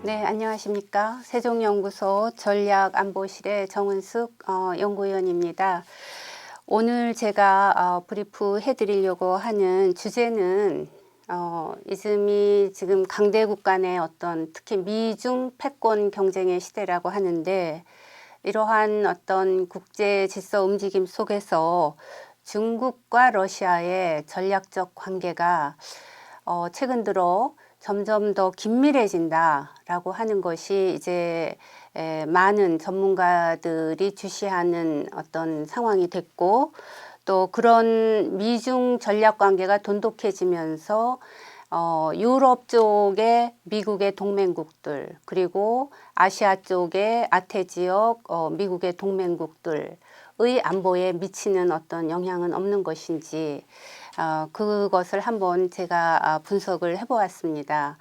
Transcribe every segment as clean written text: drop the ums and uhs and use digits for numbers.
네, 안녕하십니까. 세종연구소 전략안보실의 정은숙 연구위원입니다. 오늘 제가 브리프 해드리려고 하는 주제는 이즘이 지금 강대국 간의 어떤 특히 미중 패권 경쟁의 시대라고 하는데, 이러한 어떤 국제 질서 움직임 속에서 중국과 러시아의 전략적 관계가 최근 들어 점점 더 긴밀해진다라고 하는 것이 이제 많은 전문가들이 주시하는 어떤 상황이 됐고, 또 그런 미중 전략 관계가 돈독해지면서 유럽 쪽의 미국의 동맹국들, 그리고 아시아 쪽의 아태 지역 미국의 동맹국들의 안보에 미치는 어떤 영향은 없는 것인지, 그것을 한번 제가 분석을 해보았습니다.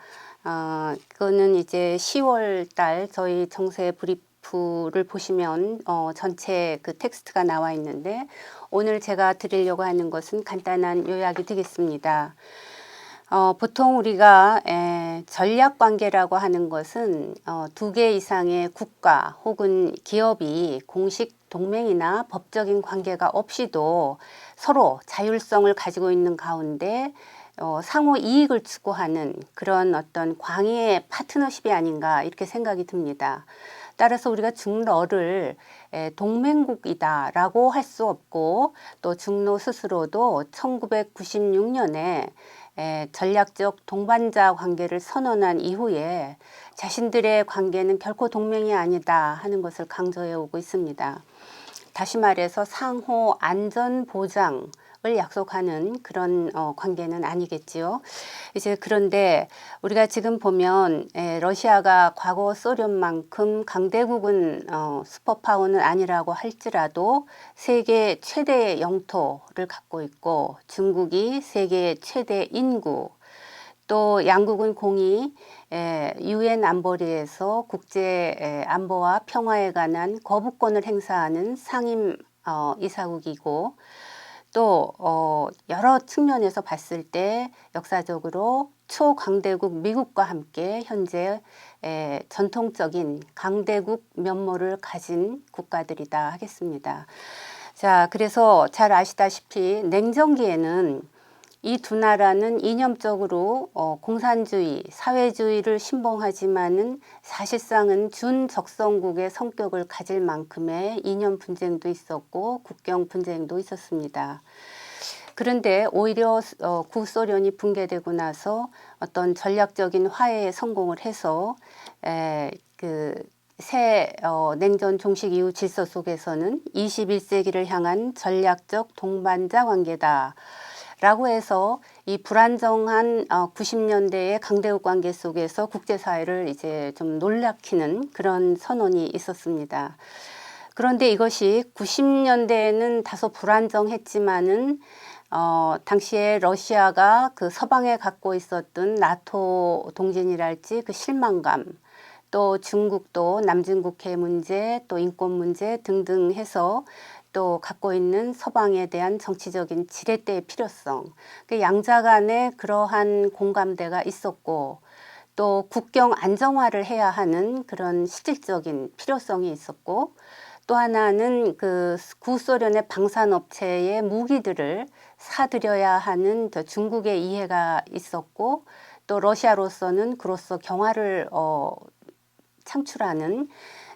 그거는 이제 10월 달 저희 정세 브리프를 보시면 전체 그 텍스트가 나와 있는데, 오늘 제가 드리려고 하는 것은 간단한 요약이 되겠습니다. 보통 우리가 전략 관계라고 하는 것은 두 개 이상의 국가 혹은 기업이 공식 동맹이나 법적인 관계가 없이도 서로 자율성을 가지고 있는 가운데 상호 이익을 추구하는 그런 어떤 광의의 파트너십이 아닌가, 이렇게 생각이 듭니다. 따라서 우리가 중러를 동맹국이다라고 할 수 없고, 또 중러 스스로도 1996년에 전략적 동반자 관계를 선언한 이후에 자신들의 관계는 결코 동맹이 아니다 하는 것을 강조해 오고 있습니다. 다시 말해서 상호 안전 보장을 약속하는 그런 관계는 아니겠지요. 이제 그런데 우리가 지금 보면 러시아가 과거 소련만큼 강대국은 슈퍼파워는 아니라고 할지라도 세계 최대의 영토를 갖고 있고, 중국이 세계 최대 인구, 또 양국은 공히 UN 안보리에서 국제 안보와 평화에 관한 거부권을 행사하는 상임 이사국이고, 또 여러 측면에서 봤을 때 역사적으로 초강대국 미국과 함께 현재 전통적인 강대국 면모를 가진 국가들이다 하겠습니다. 자, 그래서 잘 아시다시피 냉전기에는 이 두 나라는 이념적으로 공산주의, 사회주의를 신봉하지만은 사실상은 준적성국의 성격을 가질 만큼의 이념 분쟁도 있었고 국경 분쟁도 있었습니다. 그런데 오히려 구소련이 붕괴되고 나서 어떤 전략적인 화해에 성공을 해서 새 냉전 종식 이후 질서 속에서는 21세기를 향한 전략적 동반자 관계다 라고 해서 이 불안정한 90년대의 강대국 관계 속에서 국제사회를 이제 좀 놀래키는 그런 선언이 있었습니다. 그런데 이것이 90년대에는 다소 불안정했지만은 당시에 러시아가 그 서방에 갖고 있었던 나토 동진이랄지 그 실망감, 또 중국도 남중국해 문제, 또 인권 문제 등등 해서 또 갖고 있는 서방에 대한 정치적인 지렛대의 필요성, 그 양자 간에 그러한 공감대가 있었고, 또 국경 안정화를 해야 하는 그런 실질적인 필요성이 있었고, 또 하나는 그 구소련의 방산업체의 무기들을 사들여야 하는 중국의 이해가 있었고, 또 러시아로서는 그로써 경화를 창출하는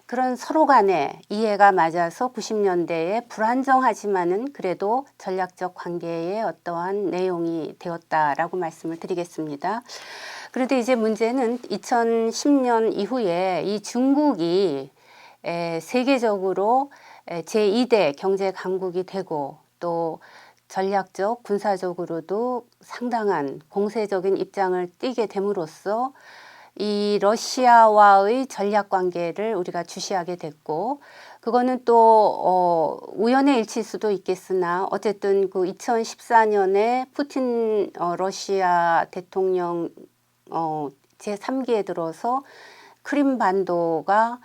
그런 서로 간의 이해가 맞아서 90년대에 불안정하지만은 그래도 전략적 관계의 어떠한 내용이 되었다라고 말씀을 드리겠습니다. 그런데 이제 문제는 2010년 이후에 이 중국이 세계적으로 제2대 경제 강국이 되고, 또 전략적 군사적으로도 상당한 공세적인 입장을 띠게 됨으로써 이 러시아와의 전략 관계를 우리가 주시하게 됐고, 그거는 또 우연의 일치일 수도 있겠으나 어쨌든 그 2014년에 푸틴 러시아 대통령 제3기에 들어서 크림반도가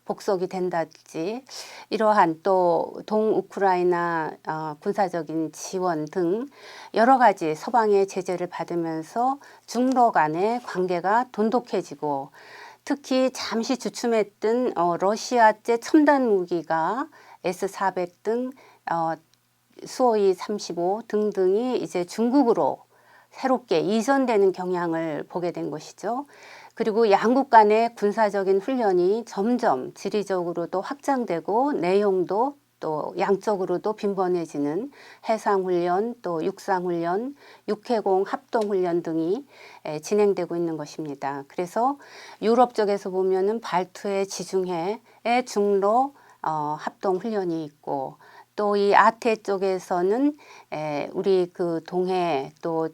복속이 된다든지 이러한 또 동우크라이나 군사적인 지원 등 여러 가지 서방의 제재를 받으면서 중러 간의 관계가 돈독해지고 특히 잠시 주춤했던 러시아제 첨단 무기가 S-400 등 수호이 35 등등이 이제 중국으로 새롭게 이전되는 경향을 보게 된 것이죠. 그리고 양국 간의 군사적인 훈련이 점점 지리적으로도 확장되고 내용도 또 양적으로도 빈번해지는 해상훈련, 또 육상훈련, 육해공 합동훈련 등이 진행되고 있는 것입니다. 그래서 유럽 쪽에서 보면은 발트해, 지중해의 중로 합동훈련이 있고 또 이 아태 쪽에서는 우리 그 동해 또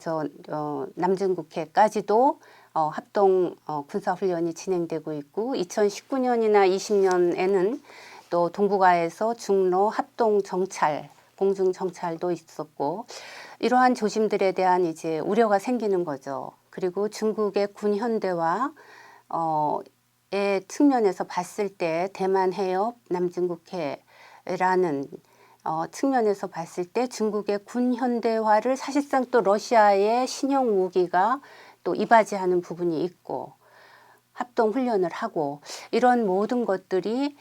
남중국해까지도 합동 군사훈련이 진행되고 있고 2019년이나 20년에는 또 동북아에서 중로 합동 정찰, 공중 정찰도 있었고 이러한 조짐들에 대한 이제 우려가 생기는 거죠. 그리고 중국의 군 현대화의 측면에서 봤을 때 대만 해협, 남중국해라는 측면에서 봤을 때 중국의 군 현대화를 사실상 또 러시아의 신형 무기가 또 이바지하는 부분이 있고 합동 훈련을 하고 이런 모든 것들이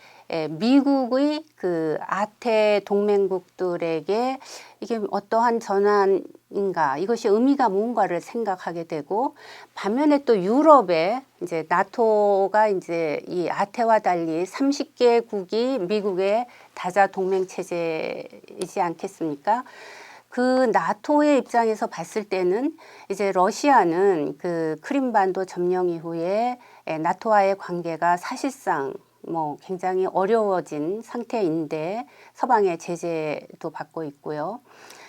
미국의 그 아태 동맹국들에게 이게 어떠한 전환인가 이것이 의미가 뭔가를 생각하게 되고 반면에 또 유럽에 이제 나토가 이제 이 아태와 달리 30개국이 미국의 다자 동맹 체제이지 않겠습니까? 그 나토의 입장에서 봤을 때는 이제 러시아는 그 크림반도 점령 이후에 나토와의 관계가 사실상 뭐 굉장히 어려워진 상태인데 서방의 제재도 받고 있고요.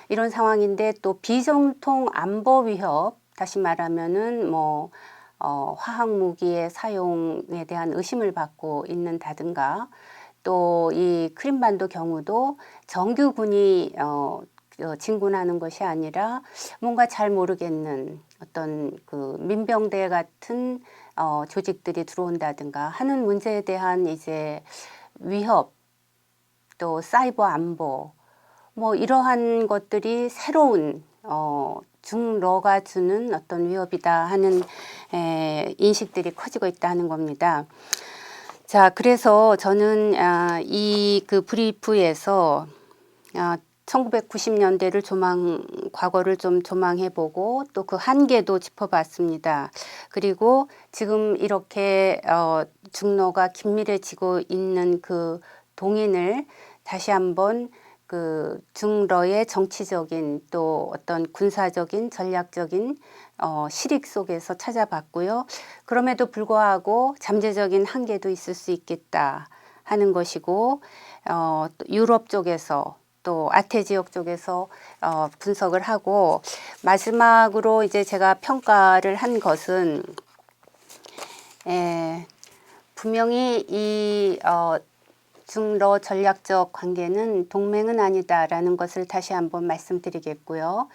이런 상황인데 또 비정통 안보 위협, 다시 말하면은 뭐 화학 무기의 사용에 대한 의심을 받고 있는다든가 또 이 크림반도 경우도 정규군이 진군하는 것이 아니라 뭔가 잘 모르겠는 어떤 그 민병대 같은 조직들이 들어온다든가 하는 문제에 대한 이제 위협 또 사이버 안보 뭐 이러한 것들이 새로운 중러가 주는 어떤 위협이다 하는 인식들이 커지고 있다는 겁니다. 자, 그래서 저는 이 그 브리프에서 1990년대를 과거를 좀 조망해보고 또 그 한계도 짚어봤습니다. 그리고 지금 이렇게 중로가 긴밀해지고 있는 그 동인을 다시 한번 그 중러의 정치적인 또 어떤 군사적인 전략적인 실익 속에서 찾아봤고요. 그럼에도 불구하고 잠재적인 한계도 있을 수 있겠다 하는 것이고 또 유럽 쪽에서 또 아태 지역 쪽에서 분석을 하고 마지막으로 이제 제가 평가를 한 것은 분명히 이 중러 전략적 관계는 동맹은 아니다라는 것을 다시 한번 말씀드리겠고요.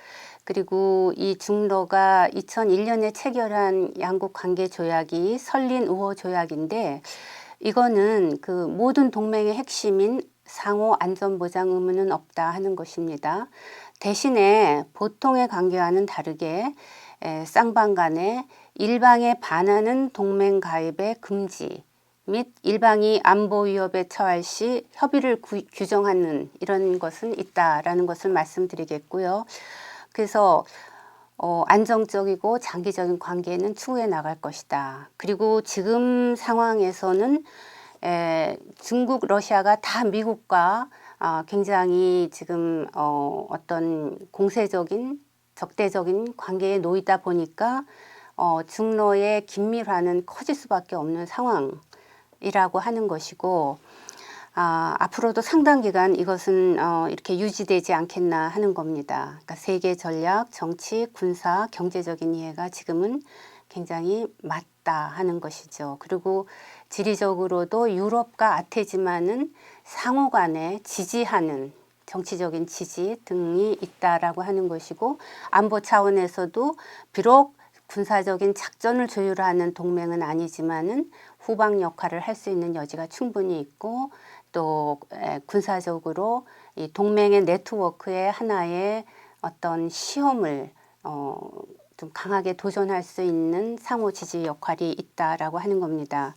그리고 이 중러가 2001년에 체결한 양국 관계 조약이 설린 우호 조약인데 이거는 그 모든 동맹의 핵심인 상호 안전보장 의무는 없다 하는 것입니다. 대신에 보통의 관계와는 다르게 쌍방 간에 일방에 반하는 동맹 가입의 금지 및 일방이 안보 위협에 처할 시 협의를 규정하는 이런 것은 있다라는 것을 말씀드리겠고요. 그래서 안정적이고 장기적인 관계는 추구해 나갈 것이다. 그리고 지금 상황에서는 중국, 러시아가 다 미국과 굉장히 지금 어떤 공세적인 적대적인 관계에 놓이다 보니까 중러의 긴밀화는 커질 수밖에 없는 상황이라고 하는 것이고 앞으로도 상당 기간 이것은 이렇게 유지되지 않겠나 하는 겁니다. 그러니까 세계 전략, 정치, 군사, 경제적인 이해가 지금은 굉장히 맞다 하는 것이죠. 그리고 지리적으로도 유럽과 아태지만은 상호 간에 지지하는 정치적인 지지 등이 있다라고 하는 것이고 안보 차원에서도 비록 군사적인 작전을 조율하는 동맹은 아니지만은 후방 역할을 할 수 있는 여지가 충분히 있고 또 군사적으로 이 동맹의 네트워크의 하나의 어떤 시험을 좀 강하게 도전할 수 있는 상호 지지 역할이 있다라고 하는 겁니다.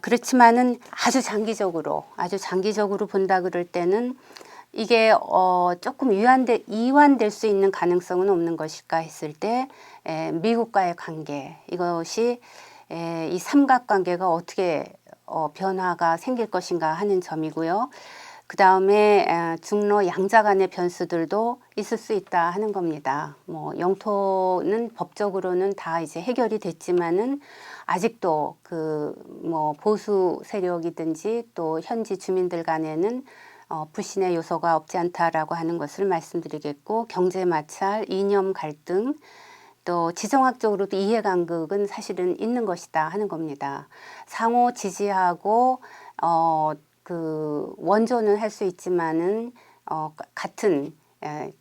그렇지만은 아주 장기적으로 본다 그럴 때는 이게 조금 이완될 수 있는 가능성은 없는 것일까 했을 때 미국과의 관계, 이것이 이 삼각관계가 어떻게 변화가 생길 것인가 하는 점이고요. 그 다음에 중로 양자 간의 변수들도 있을 수 있다 하는 겁니다. 뭐 영토는 법적으로는 다 이제 해결이 됐지만은 아직도 그 뭐 보수 세력이든지 또 현지 주민들 간에는 불신의 요소가 없지 않다라고 하는 것을 말씀드리겠고, 경제 마찰, 이념 갈등, 또 지정학적으로도 이해간극은 사실은 있는 것이다 하는 겁니다. 상호 지지하고 그 원조는 할 수 있지만은 같은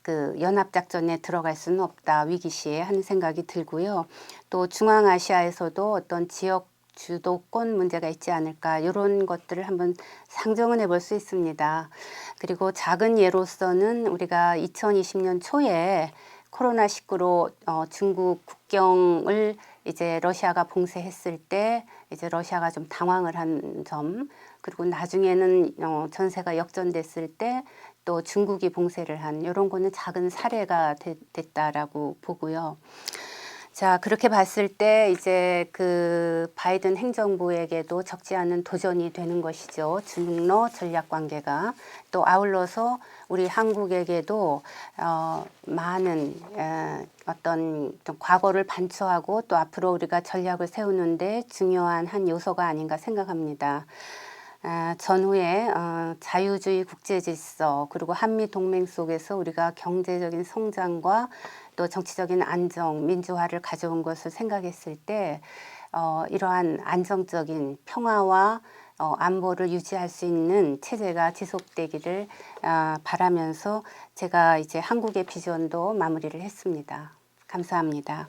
그 연합작전에 들어갈 수는 없다, 위기시에 하는 생각이 들고요. 또 중앙아시아에서도 어떤 지역 주도권 문제가 있지 않을까, 이런 것들을 한번 상정은 해볼 수 있습니다. 그리고 작은 예로서는 우리가 2020년 초에 코로나19로 중국 국경을 이제 러시아가 봉쇄했을 때 이제 러시아가 좀 당황을 한 점, 그리고 나중에는 전세가 역전됐을 때 또 중국이 봉쇄를 한, 이런 거는 작은 사례가 됐다라고 보고요. 자, 그렇게 봤을 때 이제 그 바이든 행정부에게도 적지 않은 도전이 되는 것이죠. 중러 전략 관계가. 또 아울러서 우리 한국에게도 많은 어떤 좀 과거를 반추하고 또 앞으로 우리가 전략을 세우는데 중요한 한 요소가 아닌가 생각합니다. 전후에 자유주의 국제질서, 그리고 한미동맹 속에서 우리가 경제적인 성장과 또 정치적인 안정, 민주화를 가져온 것을 생각했을 때 이러한 안정적인 평화와 안보를 유지할 수 있는 체제가 지속되기를 바라면서 제가 이제 한국의 비전도 마무리를 했습니다. 감사합니다.